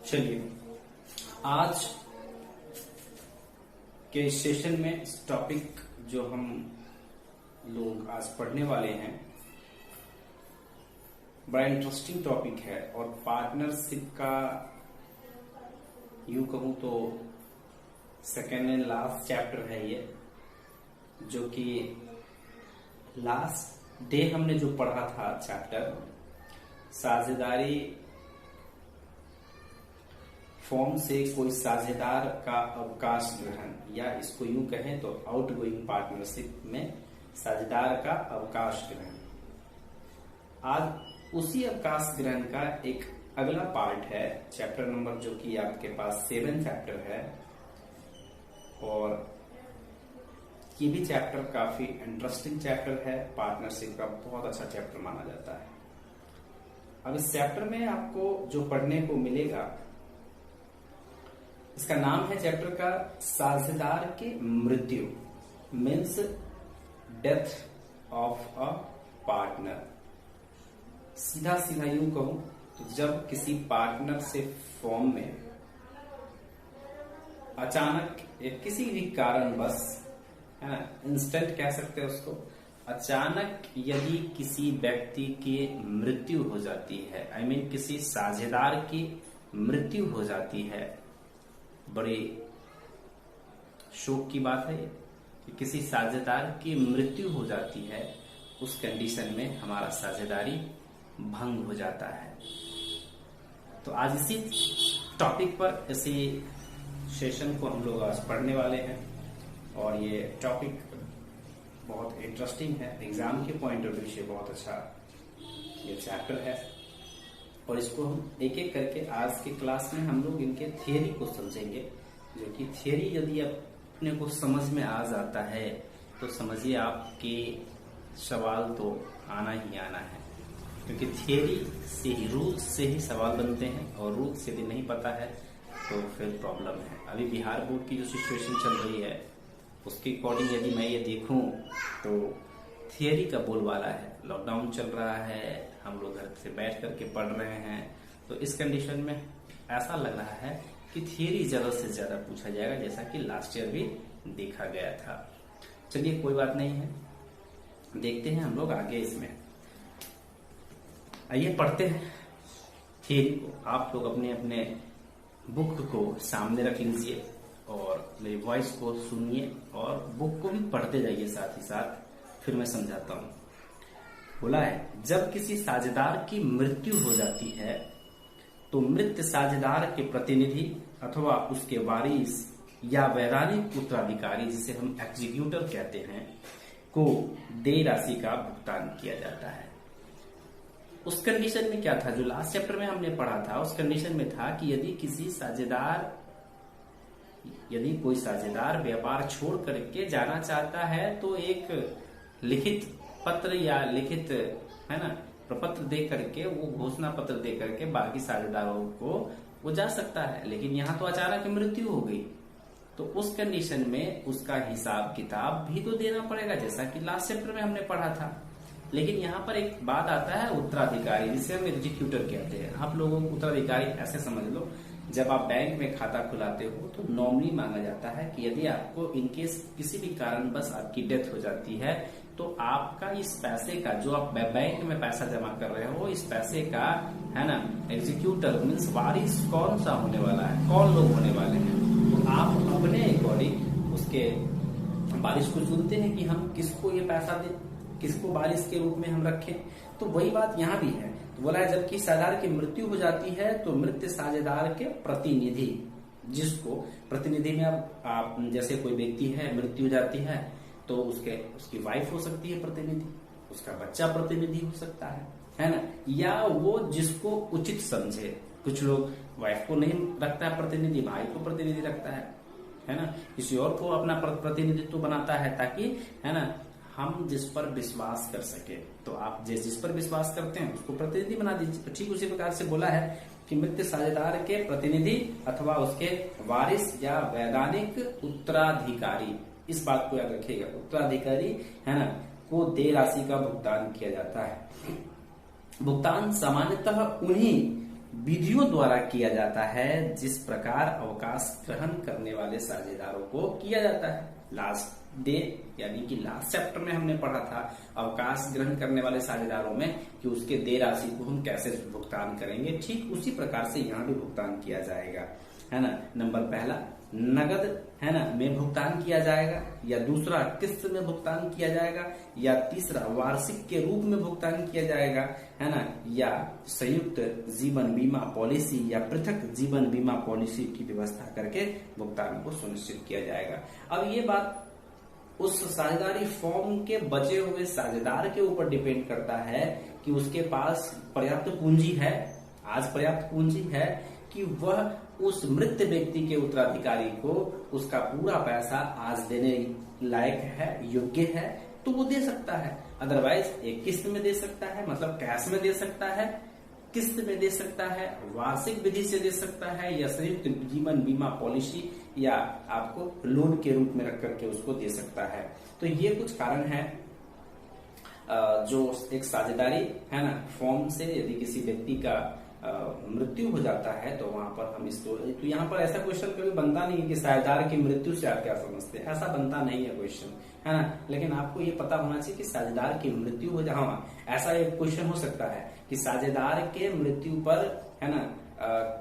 चलिए आज के इस सेशन में इस टॉपिक जो हम लोग आज पढ़ने वाले हैं बड़ा इंटरेस्टिंग टॉपिक है और पार्टनरशिप का यूं कहूं तो सेकेंड एंड लास्ट चैप्टर है ये, जो कि लास्ट डे हमने जो पढ़ा था चैप्टर साझेदारी फॉर्म से कोई साझेदार का अवकाश ग्रहण, या इसको यूं कहें तो आउटगोइंग पार्टनरशिप में साझेदार का अवकाश ग्रहण। आज उसी अवकाश ग्रहण का एक अगला पार्ट है, चैप्टर नंबर जो कि आपके पास 7 चैप्टर है, और ये भी चैप्टर काफी इंटरेस्टिंग चैप्टर है, पार्टनरशिप का बहुत अच्छा चैप्टर माना जाता है। अब इस चैप्टर में आपको जो पढ़ने को मिलेगा, इसका नाम है चैप्टर का साझेदार की मृत्यु, means death of a partner. सीधा सीधा यूं कहूं तो जब किसी पार्टनर से फॉर्म में अचानक किसी भी कारणवश, है ना, इंस्टेंट कह सकते हैं उसको, अचानक यदि किसी व्यक्ति की मृत्यु हो जाती है, आई मीन किसी साझेदार की मृत्यु हो जाती है, बड़ी शोक की बात है कि किसी साझेदार की मृत्यु हो जाती है, उस कंडीशन में हमारा साझेदारी भंग हो जाता है। तो आज इसी टॉपिक पर इसी सेशन को हम लोग आज पढ़ने वाले हैं, और ये टॉपिक बहुत इंटरेस्टिंग है, एग्जाम के पॉइंट ऑफ व्यू से बहुत अच्छा ये चैप्टर है, और इसको हम एक एक करके आज के क्लास में हम लोग इनके थियरी को समझेंगे, जो कि थियरी यदि अपने को समझ में आ जाता है तो समझिए आपके सवाल तो आना ही आना है, क्योंकि थियरी से ही, रूल्स से ही सवाल बनते हैं, और रूल्स यदि नहीं पता है तो फिर प्रॉब्लम है। अभी बिहार बोर्ड की जो सिचुएशन चल रही है उसके अकॉर्डिंग यदि मैं ये देखूं तो थियरी का बोलबाला है, लॉकडाउन चल रहा है, हम लोग घर से बैठ करके पढ़ रहे हैं, तो इस कंडीशन में ऐसा लग रहा है कि थियरी ज्यादा से ज्यादा पूछा जाएगा, जैसा कि लास्ट ईयर भी देखा गया था। चलिए कोई बात नहीं है, देखते हैं हम लोग आगे इसमें। आइए पढ़ते हैं थियरी को। आप लोग अपने अपने बुक को सामने रख लीजिए और मेरी वॉइस को सुनिए, और बुक को भी पढ़ते जाइए साथ ही साथ, फिर मैं समझाता हूं। बोला है, जब किसी साझेदार की मृत्यु हो जाती है तो मृत साझेदार के प्रतिनिधि अथवा उसके वारिस या वैधानिक उत्तराधिकारी, जिसे हम एग्जीक्यूटर कहते हैं, को देय राशि का भुगतान किया जाता है। उस कंडीशन में क्या था, जो लास्ट चैप्टर में हमने पढ़ा था, उस कंडीशन में था कि यदि कोई साझेदार व्यापार छोड़ करके जाना चाहता है तो एक लिखित पत्र या लिखित, है ना, प्रपत्र दे करके, वो घोषणा पत्र दे करके बाकी साझेदारों को वो जा सकता है। लेकिन यहाँ तो अचानक मृत्यु हो गई, तो उस कंडीशन में उसका हिसाब किताब भी तो देना पड़ेगा, जैसा कि लास्ट चैप्टर में हमने पढ़ा था। लेकिन यहाँ पर एक बात आता है उत्तराधिकारी, जिसे हम एग्जीक्यूटर कहते हैं। आप लोगों को उत्तराधिकारी ऐसे समझ लो, जब आप बैंक में खाता खुलाते हो तो नॉमिनी मांगा जाता है कि यदि आपको इनकेस किसी भी कारणवश आपकी डेथ हो जाती है तो आपका इस पैसे का, जो आप बैंक में पैसा जमा कर रहे हो, इस पैसे का, है ना, एग्जीक्यूटर मीन्स वारिस कौन सा होने वाला है, कौन लोग होने वाले हैं, तो आप अपने अकॉर्डिंग उसके वारिस को चुनते हैं कि हम किसको ये पैसा दें, किसको वारिस के रूप में हम रखें। तो वही बात यहाँ भी है। तो बोला है, जबकि साझेदार की मृत्यु हो जाती है तो मृत साझेदार के प्रतिनिधि, जिसको प्रतिनिधि में आप जैसे कोई व्यक्ति है, मृत्यु हो जाती है तो उसकी वाइफ हो सकती है प्रतिनिधि, उसका बच्चा प्रतिनिधि हो सकता है ना, या वो जिसको उचित समझे। कुछ लोग वाइफ को नहीं रखता है प्रतिनिधि, भाई को प्रतिनिधि रखता है ना, किसी और को अपना प्रतिनिधित्व बनाता है, ताकि, है ना, हम जिस पर विश्वास कर सके। तो आप जिस पर विश्वास करते हैं उसको प्रतिनिधि बना दीजिए। ठीक उसी प्रकार से बोला है कि मृत साझेदार के प्रतिनिधि अथवा उसके वारिस या वैधानिक उत्तराधिकारी, इस बात को याद रखिएगा, उत्तराधिकारी, है ना, को देय राशि का भुगतान किया जाता है। भुगतान सामान्यतः उन्हीं विधियों द्वारा किया जाता है जिस प्रकार अवकाश ग्रहण करने वाले साझेदारों को किया जाता है। लास्ट डे यानी कि लास्ट चैप्टर में हमने पढ़ा था अवकाश ग्रहण करने वाले साझेदारों में कि उसके देय राशि को हम कैसे भुगतान करेंगे, ठीक उसी प्रकार से यहाँ भी भुगतान किया जाएगा, है ना। नंबर पहला नगद, है ना, में भुगतान किया जाएगा, या दूसरा किस्त में भुगतान किया जाएगा, या तीसरा वार्षिक के रूप में भुगतान किया जाएगा, है ना, या संयुक्त जीवन बीमा पॉलिसी या पृथक जीवन बीमा पॉलिसी की व्यवस्था करके भुगतान को सुनिश्चित किया जाएगा। अब ये बात उस साझेदारी फॉर्म के बचे हुए साझेदार के ऊपर डिपेंड करता है कि उसके पास पर्याप्त पूंजी है, आज पर्याप्त पूंजी है कि वह उस मृत व्यक्ति के उत्तराधिकारी को उसका पूरा पैसा आज देने लायक है, योग्य है, तो वो दे सकता है। अदरवाइज एक किस्त में दे सकता है, मतलब कैश में दे सकता है, किस्त में दे सकता है, वार्षिक विधि से दे सकता है, या संयुक्त जीवन बीमा पॉलिसी या आपको लोन के रूप में रख करके उसको दे सकता है। तो ये कुछ कारण है जो एक साझेदारी, है ना, फॉर्म से यदि किसी व्यक्ति का मृत्यु हो जाता है तो वहां पर हम इसको, तो यहाँ पर ऐसा क्वेश्चन कभी बनता नहीं है कि साझेदार की मृत्यु से आप क्या समझते हैं, ऐसा बनता नहीं है क्वेश्चन, है ना। लेकिन आपको ये पता होना चाहिए कि साझेदार की मृत्यु हो जाए, हाँ ऐसा एक क्वेश्चन हो सकता है कि साझेदार के मृत्यु पर, है ना,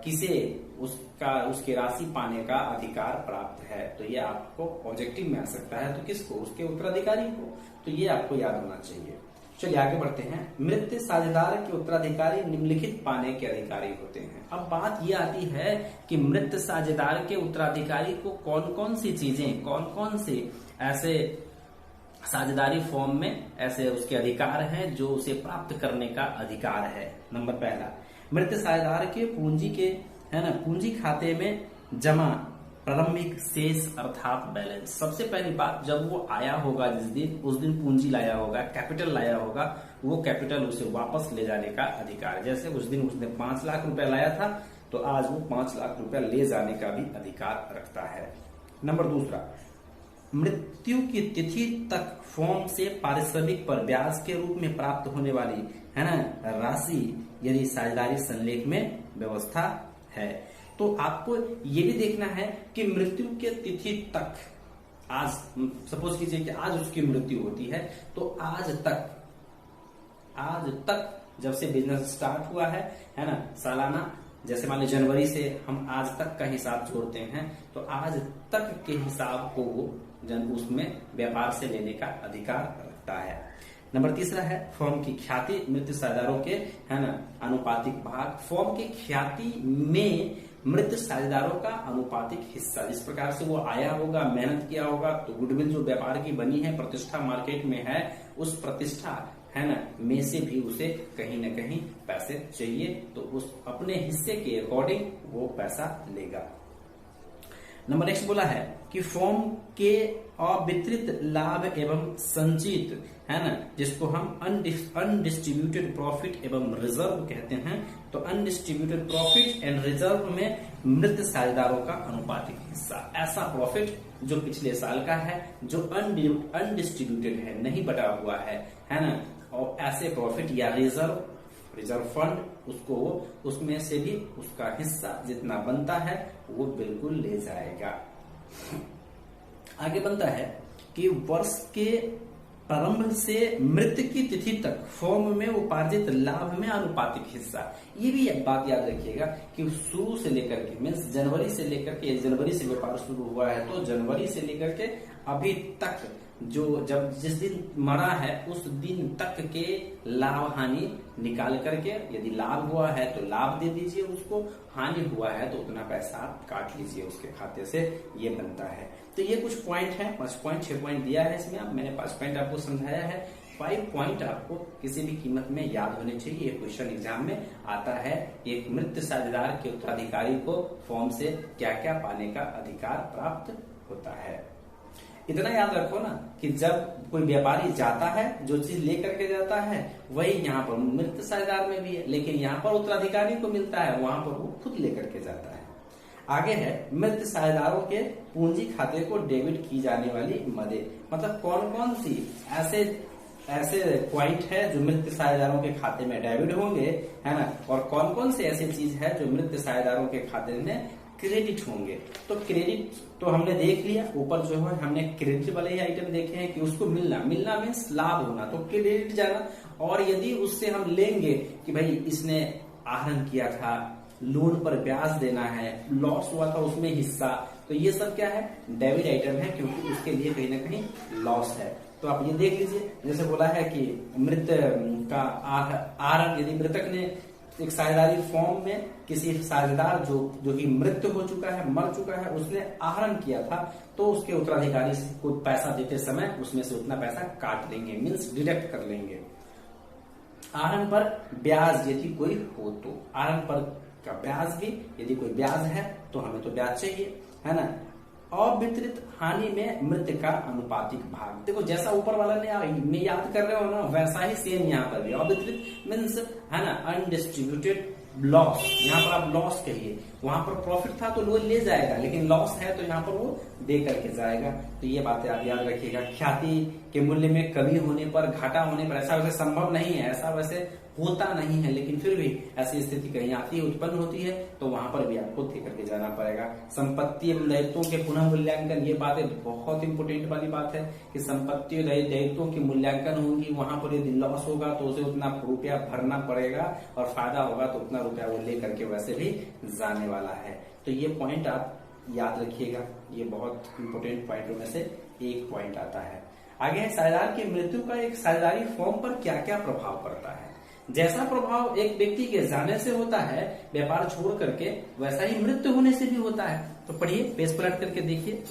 किसे उसकी राशि पाने का अधिकार प्राप्त है, तो ये आपको ऑब्जेक्टिव में आ सकता है, तो किसको, उसके उत्तराधिकारी को, तो ये आपको याद होना चाहिए। चलिए आगे बढ़ते हैं। मृत साझेदार के उत्तराधिकारी निम्नलिखित पाने के अधिकारी होते हैं। अब बात यह आती है कि मृत साझेदार के उत्तराधिकारी को कौन कौन सी चीजें, कौन कौन से ऐसे साझेदारी फॉर्म में ऐसे उसके अधिकार हैं जो उसे प्राप्त करने का अधिकार है। नंबर पहला, मृत साझेदार के पूंजी के, है ना, पूंजी खाते में जमा प्रारंभिक शेष अर्थात बैलेंस। सबसे पहली बात, जब वो आया होगा जिस दिन, उस दिन पूंजी लाया होगा, कैपिटल लाया होगा, वो कैपिटल उसे वापस ले जाने का अधिकार। जैसे उस दिन उसने 5 लाख रुपया लाया था तो आज वो 5 लाख रुपया ले जाने का भी अधिकार रखता है। नंबर दूसरा, मृत्यु की तिथि तक फॉर्म से पारिश्रमिक पर ब्याज के रूप में प्राप्त होने वाली, है ना, राशि यदि साझेदारी संलेख में व्यवस्था है। तो आपको ये भी देखना है कि मृत्यु के तिथि तक, आज सपोज कीजिए कि आज उसकी मृत्यु होती है, तो आज तक जब से बिजनेस स्टार्ट हुआ है ना, सालाना, जैसे मान लीजिए जनवरी से हम आज तक का हिसाब जोड़ते हैं, तो आज तक के हिसाब को वो उसमें व्यापार से लेने का अधिकार रखता है। नंबर तीसरा है फॉर्म की ख्याति, मृत साझेदारों के, है ना, अनुपातिक भाग। फॉर्म की ख्याति में मृत साझेदारों का अनुपातिक हिस्सा, जिस प्रकार से वो आया होगा, मेहनत किया होगा, तो गुडविल जो व्यापार की बनी है, प्रतिष्ठा मार्केट में है, उस प्रतिष्ठा, है ना, में से भी उसे कहीं न कहीं पैसे चाहिए, तो उस अपने हिस्से के अकॉर्डिंग वो पैसा लेगा। नंबर नेक्स्ट बोला है कि फॉर्म के अवितरित लाभ एवं संचित, है ना, जिसको हम अनडिस्ट्रीब्यूटेड प्रॉफिट एवं रिजर्व कहते हैं, तो अनडिस्ट्रीब्यूटेड प्रॉफिट एंड रिजर्व में मृत साझेदारों का अनुपातिक हिस्सा, ऐसा प्रॉफिट जो पिछले साल का है, जो अनडिस्ट्रीब्यूटेड है, नहीं बटा हुआ है ना, और ऐसे प्रॉफिट या रिजर्व फंड, उसको उसमें से भी उसका हिस्सा जितना बनता है वो बिल्कुल ले जाएगा। आगे बनता है कि वर्ष के प्रारंभ से मृत्यु की तिथि तक फॉर्म में उपार्जित लाभ में अनुपातिक हिस्सा। ये भी एक बात याद रखिएगा कि शुरू से लेकर के, मीन्स जनवरी से लेकर के, जनवरी से व्यापार शुरू हुआ है तो जनवरी से लेकर के अभी तक, जो जब जिस दिन मरा है उस दिन तक के लाभ हानि निकाल करके, यदि लाभ हुआ है तो लाभ दे दीजिए उसको, हानि हुआ है तो उतना पैसा आप काट लीजिए उसके खाते से, ये बनता है। तो ये कुछ पॉइंट है, 5 पॉइंट 6 पॉइंट दिया है इसमें, मैंने 5 पॉइंट आपको समझाया है। 5 पॉइंट आपको किसी भी कीमत में याद होने चाहिए, ये क्वेश्चन एग्जाम में आता है। एक मृत साझेदार के उत्तराधिकारी को फॉर्म से क्या क्या पाने का अधिकार प्राप्त होता है। इतना याद रखो ना कि जब कोई व्यापारी जाता है, जो चीज लेकर के जाता है वही यहाँ पर मृत साझेदार में भी है, लेकिन यहाँ पर उत्तराधिकारी को मिलता है, वहां पर वो खुद लेकर के जाता है। आगे है मृत साझेदारों के पूंजी खाते को डेबिट की जाने वाली मदें, मतलब कौन कौन सी ऐसे ऐसे पॉइंट है जो मृत साझेदारों के खाते में डेबिट होंगे, है ना, और कौन कौन से ऐसी चीज है जो मृत साझेदारों के खाते में क्रेडिट होंगे। तो क्रेडिट तो हमने देख लिया, ऊपर जो है हमने क्रेडिट वाले ही आइटम देखे हैं कि उसको मिलना मीन्स लाभ होना, तो क्रेडिट जाना। और यदि उससे हम लेंगे कि भाई इसने आहरण किया था, लोन पर ब्याज देना है, लॉस हुआ था उसमें हिस्सा, तो ये सब क्या है, डेबिट आइटम है, क्योंकि उसके लिए कहीं ना कहीं लॉस है। तो आप ये देख लीजिए, जैसे बोला है कि मृत का आहरण, यदि मृतक ने एक साझेदारी फॉर्म में किसी साझेदार जो कि मृत्यु हो चुका है, मर चुका है, उसने आहरण किया था, तो उसके उत्तराधिकारी को पैसा देते समय उसमें से उतना पैसा काट लेंगे, मीन्स डिडक्ट कर लेंगे। आहरण पर ब्याज यदि कोई हो तो आहरण पर का ब्याज भी, यदि कोई ब्याज है तो हमें तो ब्याज चाहिए, है ना। अवितरित हानि में मृत्यु का अनुपातिक भाग, देखो जैसा ऊपर वाला ने याद कर रहे हो ना, वैसा ही सेम यहाँ पर भी। अवितरित मीन्स, है ना, अनडिस्ट्रीब्यूटेड लॉस, यहाँ पर आप लॉस कहिए, वहां पर प्रॉफिट था तो वो ले जाएगा, लेकिन लॉस है तो यहाँ पर वो दे करके जाएगा। तो ये बातें आप याद रखिएगा। ख्याति के मूल्य में कमी होने पर, घाटा होने पर, ऐसा वैसे संभव नहीं है, ऐसा वैसे होता नहीं है, लेकिन फिर भी ऐसी स्थिति कहीं आती है, उत्पन्न होती है, तो वहां पर भी आपको दे करके जाना पड़ेगा। संपत्ति एवं दायित्वों के पुनः मूल्यांकन, ये बातें बहुत इंपोर्टेंट वाली बात है कि संपत्ति और दायित्वों की मूल्यांकन होंगी, वहां पर यदि लॉस होगा तो उसे उतना रुपया भरना पड़ेगा, और फायदा होगा तो उतना रुपया वो ले करके वैसे भी जाने वाला है। तो ये पॉइंट आप याद रखिएगा, ये बहुत इंपोर्टेंट पॉइंटों में से एक पॉइंट आता है। आगे, साझेदार की मृत्यु का एक साझेदारी फॉर्म पर क्या क्या प्रभाव पड़ता है। जैसा प्रभाव एक व्यक्ति के जाने से होता है व्यापार छोड़ करके, वैसा ही मृत्यु होने से भी होता है। तो पढ़िए, पेज पलट करके देखिए।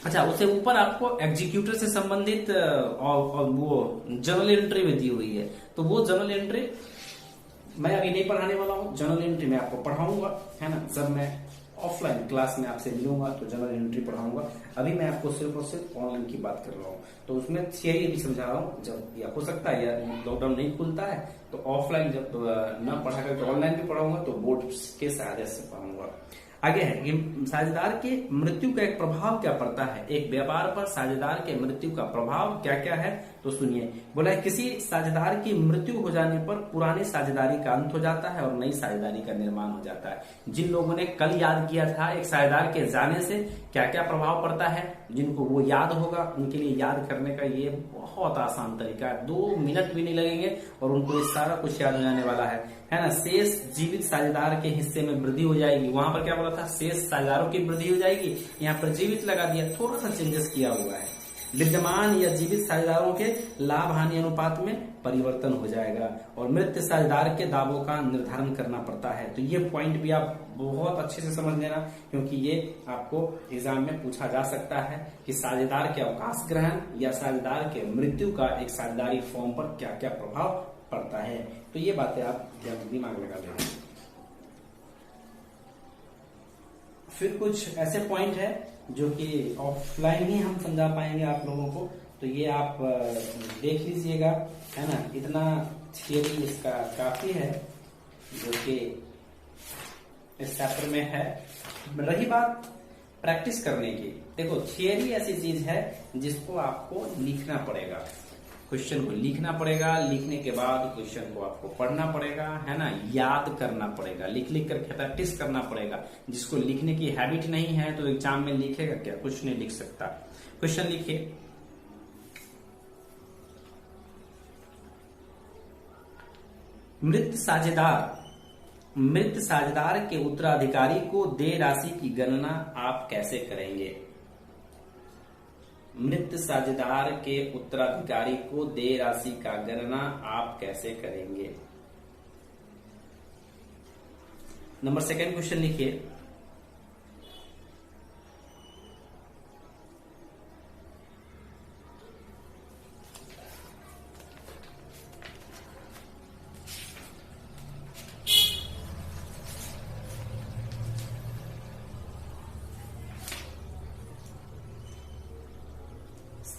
अच्छा, उससे ऊपर आपको एग्जीक्यूटर से संबंधित और वो जर्नल एंट्री में दी हुई है, तो वो जर्नल एंट्री मैं अभी नहीं पढ़ाने वाला हूँ। जर्नल एंट्री मैं आपको पढ़ाऊंगा, है ना, जब मैं ऑफलाइन क्लास में आपसे मिलूंगा तो जनरल एंट्री पढ़ाऊंगा। अभी मैं आपको सिर्फ और सिर्फ ऑनलाइन की बात कर रहा हूँ, तो उसमें थियरी भी समझा रहा हूँ। जब या हो सकता है या लॉकडाउन नहीं खुलता है तो ऑफलाइन जब न पढ़ा कर तो ऑनलाइन भी पढ़ाऊंगा, तो बोर्ड के सहायता से पढ़ाऊंगा। आगे है कि साझेदार के मृत्यु का एक प्रभाव क्या पड़ता है, एक व्यापार पर साझेदार के मृत्यु का प्रभाव क्या क्या है। तो सुनिए, बोला है किसी साझेदार की मृत्यु हो जाने पर पुरानी साझेदारी का अंत हो जाता है और नई साझेदारी का निर्माण हो जाता है। जिन लोगों ने कल याद किया था एक साझेदार के जाने से क्या क्या प्रभाव पड़ता है, जिनको वो याद होगा उनके लिए याद करने का ये बहुत आसान तरीका है, 2 मिनट भी नहीं लगेंगे और उनको ये सारा कुछ याद हो जाने वाला है ना। शेष जीवित साझेदार के हिस्से में वृद्धि हो जाएगी। वहां पर क्या बोला था, शेष साझेदारों की वृद्धि हो जाएगी, यहाँ पर जीवित लगा दिया, थोड़ा सा चेंजेस किया हुआ है। विद्यमान या जीवित साझेदारों के लाभ हानि अनुपात में परिवर्तन हो जाएगा और मृत साझेदार के दावों का निर्धारण करना पड़ता है। तो ये पॉइंट भी आप बहुत अच्छे से समझ लेना, क्योंकि ये आपको एग्जाम में पूछा जा सकता है कि साझेदार के अवकाश ग्रहण या साझेदार के मृत्यु का एक साझेदारी फॉर्म पर क्या क्या प्रभाव पड़ता है। तो ये बातें आप दिमाग लगा लेना। फिर कुछ ऐसे पॉइंट है जो कि ऑफलाइन ही हम समझा पाएंगे आप लोगों को, तो ये आप देख लीजिएगा, है ना। इतना थियरी इसका काफी है जो कि इस चैप्टर में है। रही बात प्रैक्टिस करने की, देखो थियरी ऐसी चीज है जिसको आपको लिखना पड़ेगा, क्वेश्चन को लिखना पड़ेगा, लिखने के बाद क्वेश्चन को आपको पढ़ना पड़ेगा, है ना, याद करना पड़ेगा, लिख लिख करके प्रैक्टिस करना पड़ेगा। जिसको लिखने की हैबिट नहीं है तो एग्जाम में लिखेगा क्या, कुछ नहीं लिख सकता। क्वेश्चन लिखिए, मृत साझेदार के उत्तराधिकारी को देय राशि की गणना आप कैसे करेंगे। मृत साझेदार के उत्तराधिकारी को देय राशि का गणना आप कैसे करेंगे। नंबर 2 क्वेश्चन लिखिए,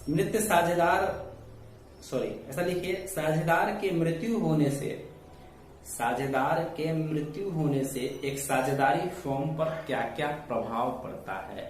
मृत साझेदार ऐसा लिखिए, साझेदार के मृत्यु होने से एक साझेदारी फॉर्म पर क्या क्या प्रभाव पड़ता है।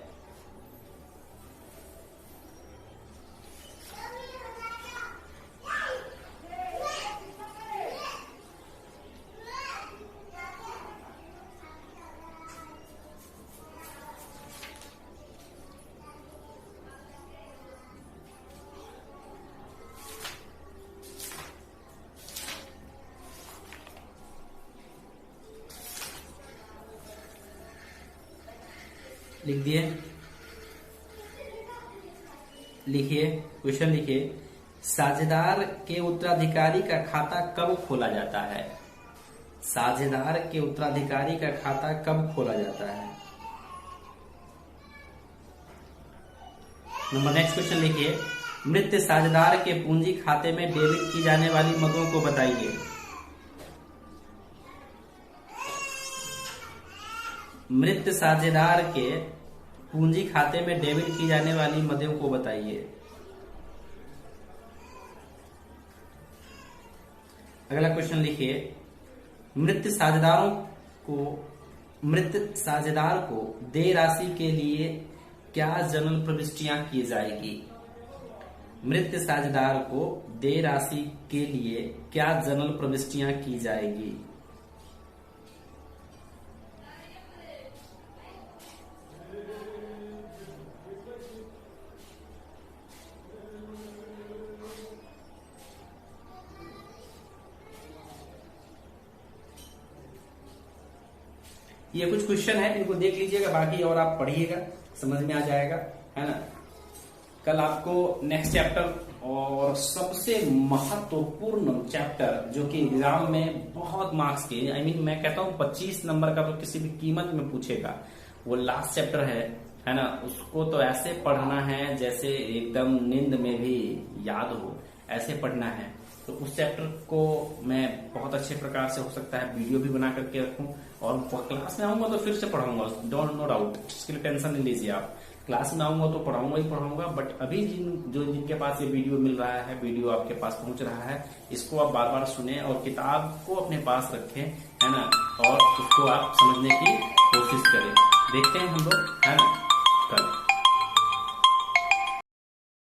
लिख दिए, लिखिए क्वेश्चन लिखिए, साझेदार के उत्तराधिकारी का खाता कब खोला जाता है? साझेदार के उत्तराधिकारी का खाता कब खोला जाता है? नंबर नेक्स्ट क्वेश्चन लिखिए, मृत साझेदार के पूंजी खाते में डेबिट की जाने वाली मदों को बताइए। मृत साझेदार के पूंजी खाते में डेबिट की जाने वाली मदों को बताइए। अगला क्वेश्चन लिखिए, मृत साझेदार को देय राशि के लिए क्या जनरल प्रविष्टियां की जाएगी? मृत साझेदार को देय राशि के लिए क्या जनरल प्रविष्टियां की जाएगी? ये कुछ क्वेश्चन है, इनको देख लीजिएगा, बाकी और आप पढ़िएगा, समझ में आ जाएगा, है ना। कल आपको नेक्स्ट चैप्टर और सबसे महत्वपूर्ण चैप्टर जो कि एग्जाम में बहुत मार्क्स के, आई मीन मैं कहता हूं 25 नंबर का तो किसी भी कीमत में पूछेगा, वो लास्ट चैप्टर है ना। उसको तो ऐसे पढ़ना है जैसे एकदम नींद में भी याद हो, ऐसे पढ़ना है। तो उस चैप्टर को मैं बहुत अच्छे प्रकार से हो सकता है वीडियो भी बना करके रखूं, और क्लास में आऊंगा तो फिर से पढ़ाऊंगा, डोंट नो डाउट, इसके लिए टेंशन नहीं लीजिए आप। क्लास में आऊंगा तो पढ़ाऊंगा ही पढ़ाऊंगा, बट अभी जिनके पास ये वीडियो मिल रहा है, वीडियो आपके पास पहुंच रहा है, इसको आप बार बार सुने और किताब को अपने पास रखें, है ना, और उसको आप समझने की कोशिश करें। देखते हैं हम लोग, है ना, कल।